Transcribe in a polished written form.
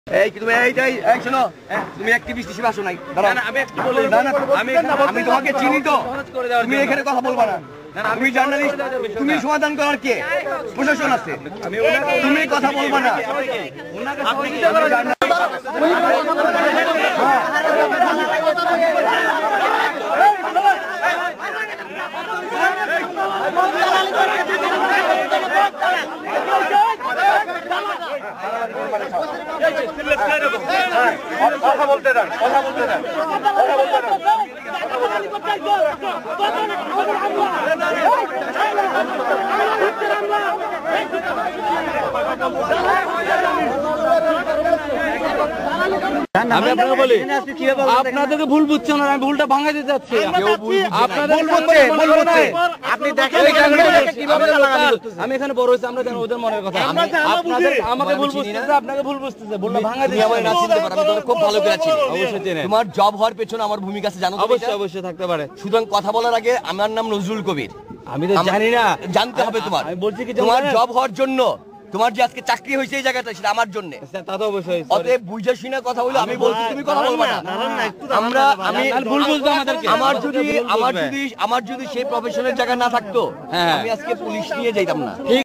এই তুমি এই শোনো, তুমি অ্যাক্টিভিস্ট হিসেবে আসো নাই। আমি তোমাকে চিনি তো, তুমি এখানে কথা বলবা না। তুমি জার্নালিস্ট, তুমি সমাধান করার কে? প্রশাসন আছে, তুমি কথা বলবা না। কথা বলতে দেন, কথা বলতে দেন, কথা বলতে দেন। আমি আপনাকে বলি, আপনাদেরকে ভুল বুঝছেন, আমি ভুলটা ভাঙা দিতে যাচ্ছি। আমি এখানে বড় হয়েছি, আমরা জানি ওদের মনের কথা। আমাকে ভুল বুঝতেছে, আপনাকে ভুল বুঝতেছে, ভুলটা ভাঙা দিতে। খুব ভালো করে আছি, অবশ্যই চেনে। তোমার জব হওয়ার পেছনে আমার ভূমিকা আছে জানো? অবশ্যই অবশ্যই থাকতে পারে। সুতরাং কথা বলার আগে আমার নাম নজরুল কবির, আমি তো জানি না, জানতে হবে তোমার। আমি বলছি কি, তোমার জব হওয়ার জন্য, তোমার যে আজকে চাকরি হয়েছে এই জায়গাটা, সেটা আমার জন্য। তা তো অবশ্যই। অতএব বুঝে শুনে কথা হলো, আমি বলছি তুমি কথা বলবা না। আমি ভুল বুঝবো আমাদেরকে। আমার যদি সেই প্রফেশনের জায়গা না থাকতো, আমি আজকে পুলিশ নিয়ে যাইতাম না।